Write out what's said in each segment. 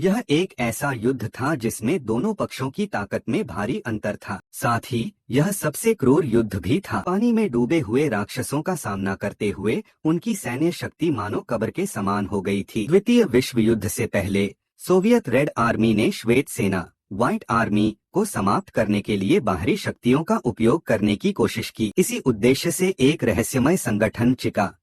यह एक ऐसा युद्ध था जिसमें दोनों पक्षों की ताकत में भारी अंतर था। साथ ही यह सबसे क्रूर युद्ध भी था। पानी में डूबे हुए राक्षसों का सामना करते हुए उनकी सैन्य शक्ति मानो कब्र के समान हो गई थी। द्वितीय विश्व युद्ध से पहले सोवियत रेड आर्मी ने श्वेत सेना व्हाइट आर्मी को समाप्त करने के लिए बाहरी शक्तियों का उपयोग करने की कोशिश की। इसी उद्देश्य से एक रहस्यमय संगठन चिका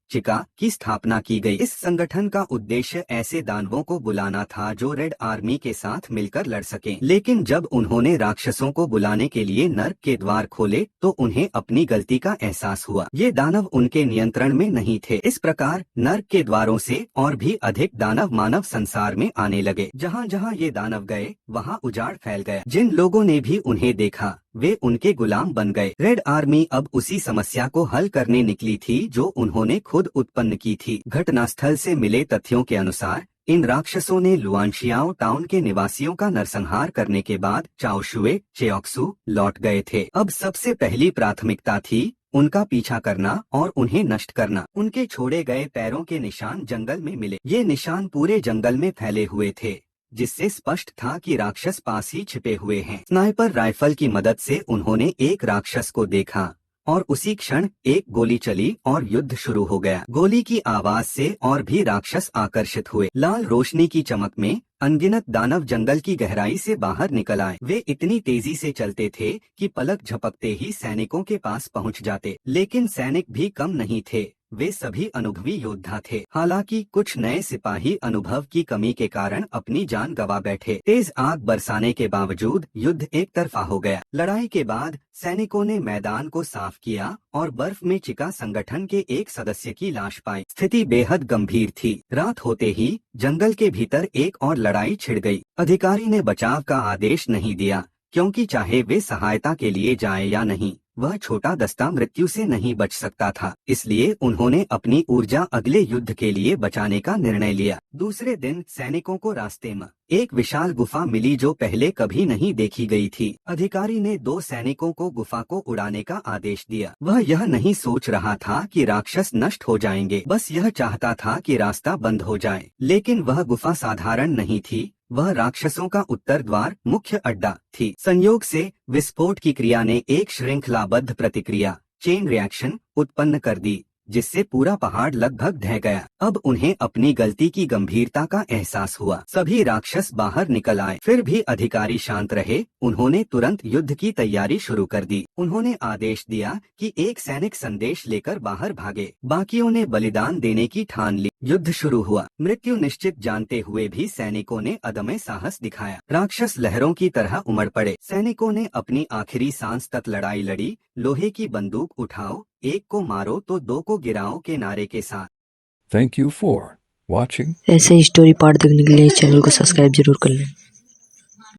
की स्थापना की गई। इस संगठन का उद्देश्य ऐसे दानवों को बुलाना था जो रेड आर्मी के साथ मिलकर लड़ सकें। लेकिन जब उन्होंने राक्षसों को बुलाने के लिए नर्क के द्वार खोले तो उन्हें अपनी गलती का एहसास हुआ। ये दानव उनके नियंत्रण में नहीं थे। इस प्रकार नर्क के द्वारों से और भी अधिक दानव मानव संसार में आने लगे। जहाँ जहाँ ये दानव गए वहाँ उजाड़ फैल गया। जिन लोगों ने भी उन्हें देखा वे उनके गुलाम बन गए। रेड आर्मी अब उसी समस्या को हल करने निकली थी जो उन्होंने खुद उत्पन्न की थी। घटनास्थल से मिले तथ्यों के अनुसार इन राक्षसों ने लुआनशियाओ टाउन के निवासियों का नरसंहार करने के बाद चाओशुए चेओक्सू लौट गए थे। अब सबसे पहली प्राथमिकता थी उनका पीछा करना और उन्हें नष्ट करना। उनके छोड़े गए पैरों के निशान जंगल में मिले। ये निशान पूरे जंगल में फैले हुए थे जिससे स्पष्ट था कि राक्षस पास ही छिपे हुए हैं। स्नाइपर राइफल की मदद से उन्होंने एक राक्षस को देखा और उसी क्षण एक गोली चली और युद्ध शुरू हो गया। गोली की आवाज से और भी राक्षस आकर्षित हुए। लाल रोशनी की चमक में अनगिनत दानव जंगल की गहराई से बाहर निकल आए। वे इतनी तेजी से चलते थे कि पलक झपकते ही सैनिकों के पास पहुंच जाते। लेकिन सैनिक भी कम नहीं थे, वे सभी अनुभवी योद्धा थे। हालांकि कुछ नए सिपाही अनुभव की कमी के कारण अपनी जान गंवा बैठे। तेज आग बरसाने के बावजूद युद्ध एक तरफा हो गया। लड़ाई के बाद सैनिकों ने मैदान को साफ किया और बर्फ में चिका संगठन के एक सदस्य की लाश पाई। स्थिति बेहद गंभीर थी। रात होते ही जंगल के भीतर एक और लड़ाई छिड़ गई। अधिकारी ने बचाव का आदेश नहीं दिया क्योंकि चाहे वे सहायता के लिए जाएं या नहीं, वह छोटा दस्ता मृत्यु से नहीं बच सकता था। इसलिए उन्होंने अपनी ऊर्जा अगले युद्ध के लिए बचाने का निर्णय लिया। दूसरे दिन सैनिकों को रास्ते में एक विशाल गुफा मिली जो पहले कभी नहीं देखी गई थी। अधिकारी ने 2 सैनिकों को गुफा को उड़ाने का आदेश दिया। वह यह नहीं सोच रहा था कि राक्षस नष्ट हो जाएंगे, बस यह चाहता था कि रास्ता बंद हो जाए। लेकिन वह गुफा साधारण नहीं थी, वह राक्षसों का उत्तर द्वार मुख्य अड्डा थी। संयोग से विस्फोट की क्रिया ने एक श्रृंखलाबद्ध प्रतिक्रिया चेन रिएक्शन उत्पन्न कर दी जिससे पूरा पहाड़ लगभग ढह गया। अब उन्हें अपनी गलती की गंभीरता का एहसास हुआ। सभी राक्षस बाहर निकल आए। फिर भी अधिकारी शांत रहे। उन्होंने तुरंत युद्ध की तैयारी शुरू कर दी। उन्होंने आदेश दिया कि एक सैनिक संदेश लेकर बाहर भागे। बाकियों ने बलिदान देने की ठान ली। युद्ध शुरू हुआ। मृत्यु निश्चित जानते हुए भी सैनिकों ने अदम्य साहस दिखाया। राक्षस लहरों की तरह उमड़ पड़े। सैनिकों ने अपनी आखिरी सांस तक लड़ाई लड़ी। लोहे की बंदूक उठाओ, एक को मारो तो 2 को गिराओ के नारे के साथ। Thank you for watching. ऐसे ही स्टोरी पार्ट देखने के लिए चैनल को सब्सक्राइब जरूर कर लें।